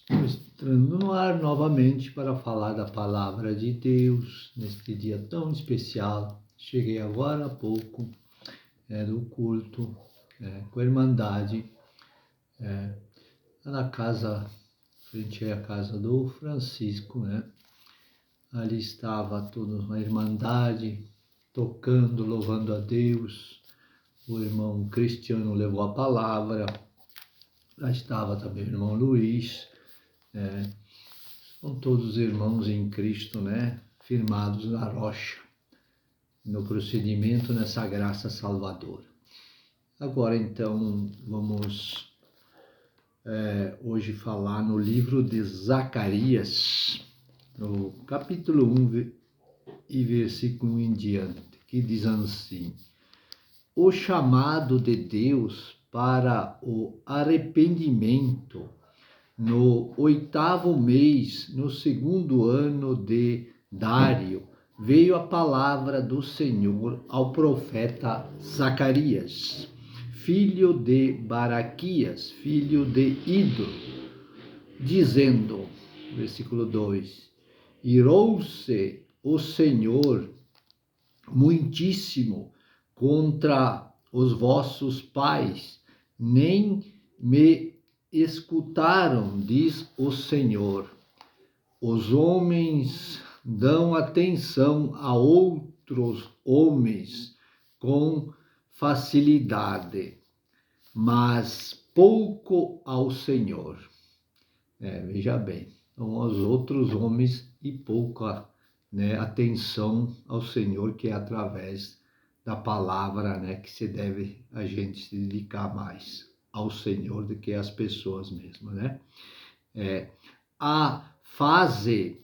Entrando no ar novamente para falar da palavra de Deus neste dia tão especial. Cheguei agora há pouco do culto com a Irmandade na casa, frente à casa do Francisco, né? Ali estava toda uma Irmandade tocando, louvando a Deus. O irmão Cristiano levou a palavra. Lá estava também o irmão Luiz. São todos irmãos em Cristo, né? Firmados na rocha, no procedimento, nessa graça salvadora. Agora, então, vamos hoje falar no livro de Zacarias, no capítulo 1 e versículo 1 em diante, que diz assim: o chamado de Deus para o arrependimento. No 8º mês, no 2º ano de Dário, veio a palavra do Senhor ao profeta Zacarias, filho de Baraquias, filho de Ido, dizendo, versículo 2: irou-se o Senhor muitíssimo contra os vossos pais, nem me escutaram, diz o Senhor. Os homens dão atenção a outros homens com facilidade, mas pouco ao Senhor. Veja bem, são os outros homens e pouca atenção ao Senhor, que é através da palavra, que se deve a gente se dedicar mais ao Senhor do que às pessoas mesmo, né? A fase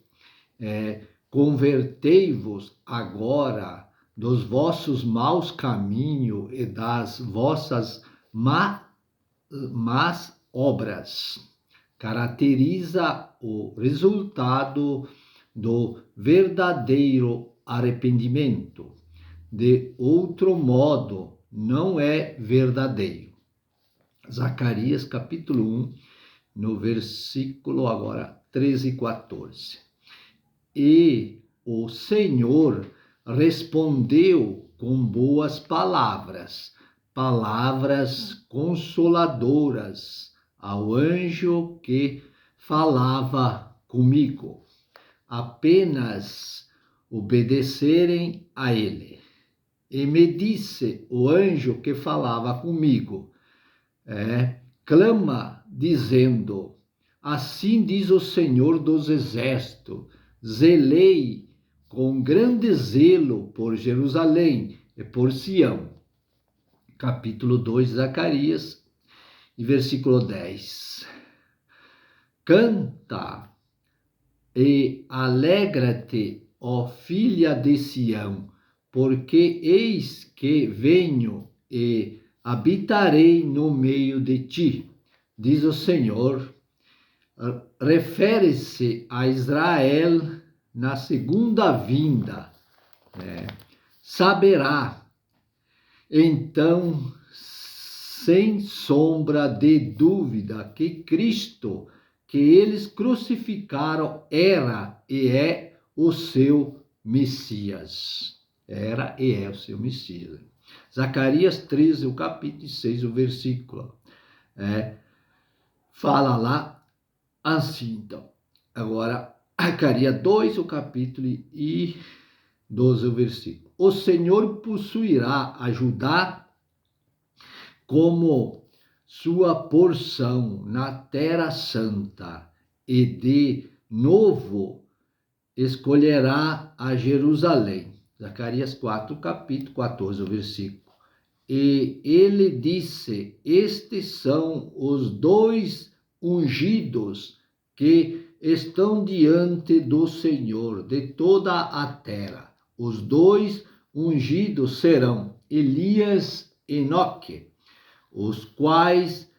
convertei-vos agora dos vossos maus caminhos e das vossas más obras. Caracteriza o resultado do verdadeiro arrependimento. De outro modo, não é verdadeiro. Zacarias capítulo 1, no versículo agora 13 e 14. E o Senhor respondeu com boas palavras, palavras consoladoras ao anjo que falava comigo. Apenas obedecerem a ele. E me disse o anjo que falava comigo, clama dizendo, assim diz o Senhor dos Exércitos, zelei com grande zelo por Jerusalém e por Sião. Capítulo 2 de Zacarias, e versículo 10. Canta e alegra-te, ó filha de Sião, porque eis que venho e habitarei no meio de ti, diz o Senhor. Refere-se a Israel na segunda vinda. Saberá, então, sem sombra de dúvida, que Cristo, que eles crucificaram, era e é o seu Messias. Era e é o seu Messias. Zacarias 13, o capítulo 6, o versículo. Fala lá assim, então. Agora, Zacarias 2, o capítulo e 12, o versículo. O Senhor possuirá a Judá como sua porção na terra santa, e de novo escolherá a Jerusalém. Zacarias 4, capítulo 14, o versículo. E ele disse, estes são os 2 ungidos que estão diante do Senhor de toda a terra. Os 2 ungidos serão Elias e Enoque, os quais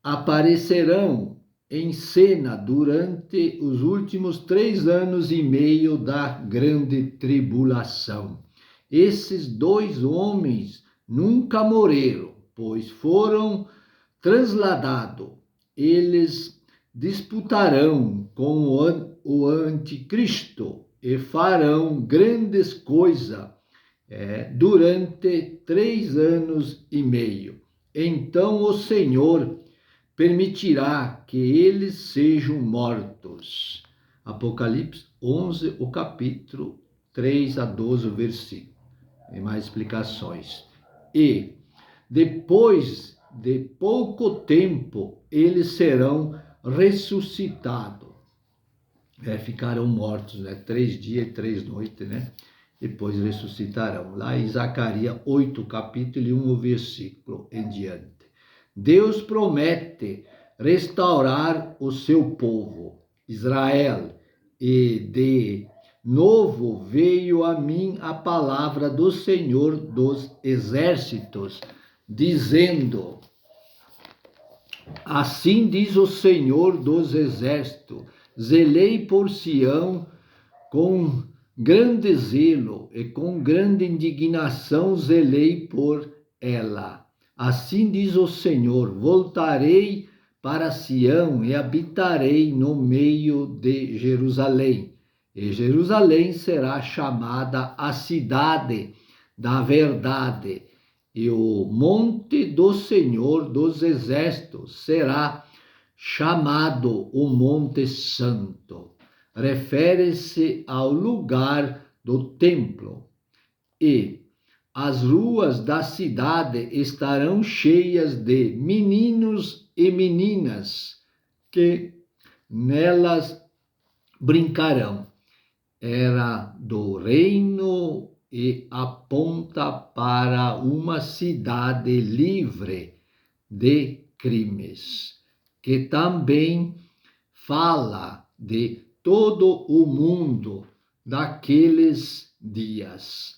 aparecerão em cena durante os últimos 3 anos e meio da grande tribulação. Esses 2 homens nunca morreram, pois foram transladados. Eles disputarão com o anticristo e farão grandes coisas durante 3 anos e meio. Então o Senhor permitirá que eles sejam mortos. Apocalipse 11, o capítulo 3 a 12, o versículo. Tem mais explicações. E depois de pouco tempo, eles serão ressuscitados. Ficarão mortos, 3 dias e 3 noites, Depois ressuscitarão. Lá em Zacarias 8, capítulo 1, o versículo em diante. Deus promete restaurar o seu povo, Israel, e de novo veio a mim a palavra do Senhor dos Exércitos, dizendo: assim diz o Senhor dos Exércitos, zelei por Sião com grande zelo e com grande indignação zelei por ela. Assim diz o Senhor, voltarei para Sião e habitarei no meio de Jerusalém. E Jerusalém será chamada a cidade da verdade. E o monte do Senhor dos Exércitos será chamado o Monte Santo. Refere-se ao lugar do templo. E as ruas da cidade estarão cheias de meninos e meninas que nelas brincarão. Era do reino e aponta para uma cidade livre de crimes, que também fala de todo o mundo daqueles dias.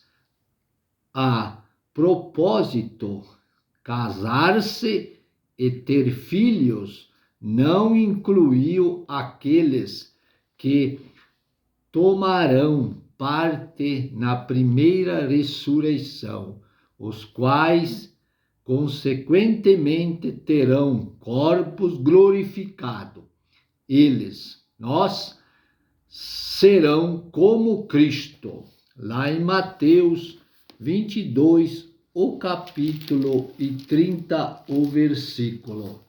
A propósito, casar-se e ter filhos não incluiu aqueles que tomarão parte na primeira ressurreição, os quais, consequentemente, terão corpos glorificados. Nós, serão como Cristo. Lá em Mateus 22, o capítulo e 30, o versículo,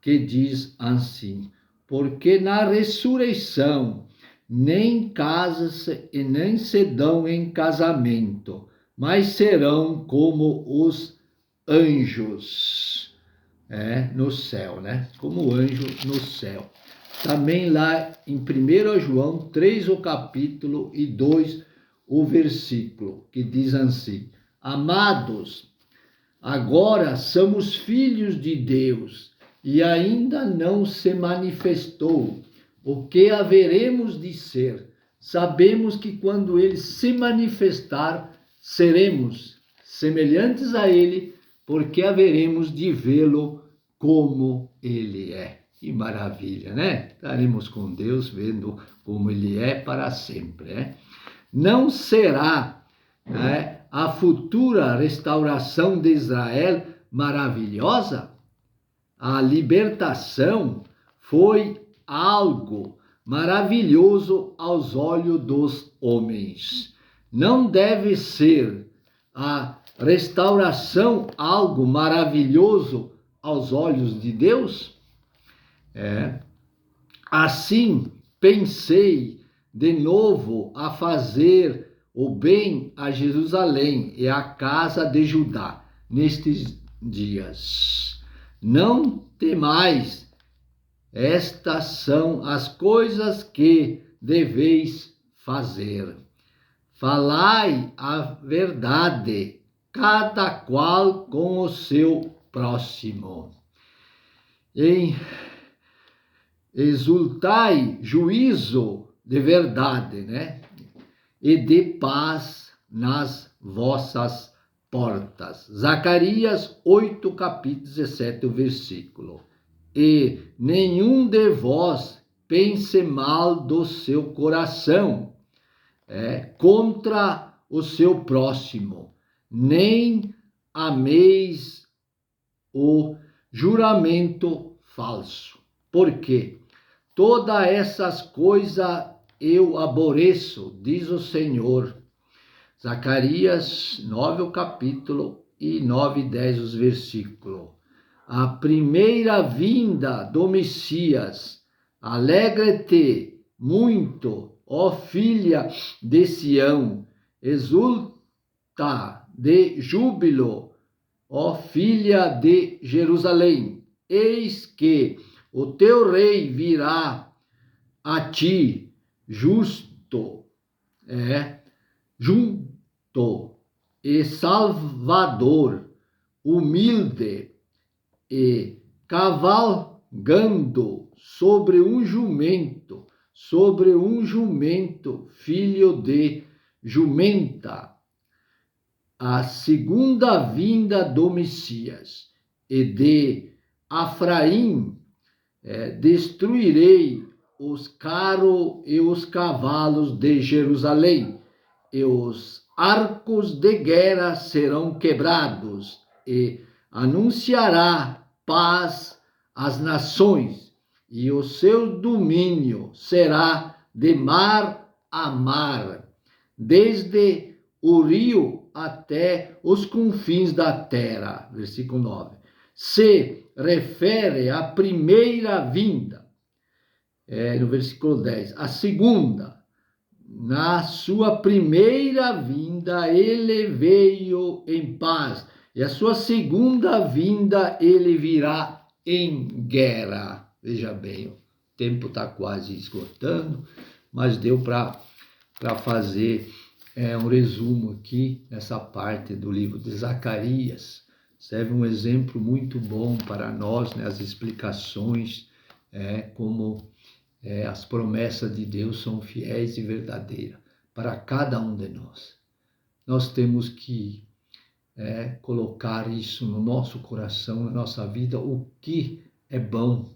que diz assim: porque na ressurreição nem casam-se e nem se dão em casamento, mas serão como os anjos, no céu, como anjo no céu. Também lá em 1 João 3, o capítulo e 2, o versículo, que diz assim: amados, agora somos filhos de Deus e ainda não se manifestou o que haveremos de ser. Sabemos que quando ele se manifestar, seremos semelhantes a ele, porque haveremos de vê-lo como ele é. Que maravilha, Estaremos com Deus vendo como ele é para sempre, Não será, a futura restauração de Israel maravilhosa? A libertação foi algo maravilhoso aos olhos dos homens. Não deve ser a restauração algo maravilhoso aos olhos de Deus? Assim, pensei de novo a fazer o bem a Jerusalém e à casa de Judá nestes dias. Não temais, estas são as coisas que deveis fazer. Falai a verdade, cada qual com o seu próximo. Exultai juízo de verdade, e de paz nas vossas portas. Zacarias 8, capítulo 17, o versículo. E nenhum de vós pense mal do seu coração, contra o seu próximo, nem ameis o juramento falso. Por quê? Todas essas coisas eu aborreço, diz o Senhor. Zacarias 9, o capítulo, e 9 e 10 os versículos. A primeira vinda do Messias, alegre-te muito, ó filha de Sião, exulta de júbilo, ó filha de Jerusalém. Eis que o teu rei virá a ti, justo, junto e salvador, humilde e cavalgando sobre um jumento, filho de jumenta. A segunda vinda do Messias, e de Efraim destruirei os carros e os cavalos de Jerusalém, e os arcos de guerra serão quebrados, e anunciará paz às nações, e o seu domínio será de mar a mar, desde o rio até os confins da terra. Versículo 9. Se refere à primeira vinda, no versículo 10. A segunda, na sua primeira vinda, ele veio em paz, e a sua segunda vinda, ele virá em guerra. Veja bem, o tempo está quase esgotando, mas deu para fazer um resumo aqui nessa parte do livro de Zacarias. Serve um exemplo muito bom para nós, né? As explicações, como as promessas de Deus são fiéis e verdadeiras para cada um de nós. Nós temos que colocar isso no nosso coração, na nossa vida, o que é bom,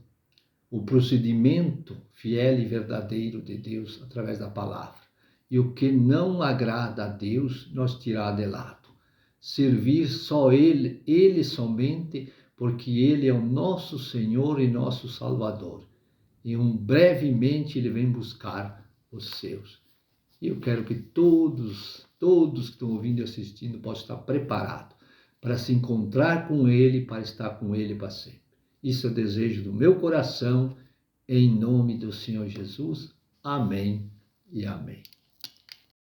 o procedimento fiel e verdadeiro de Deus através da palavra. E o que não agrada a Deus, nós tirar de lado. Servir só Ele somente, porque Ele é o nosso Senhor e nosso Salvador. E brevemente Ele vem buscar os seus. E eu quero que todos que estão ouvindo e assistindo possam estar preparados para se encontrar com Ele, para estar com Ele para sempre. Isso é o desejo do meu coração, em nome do Senhor Jesus. Amém e amém.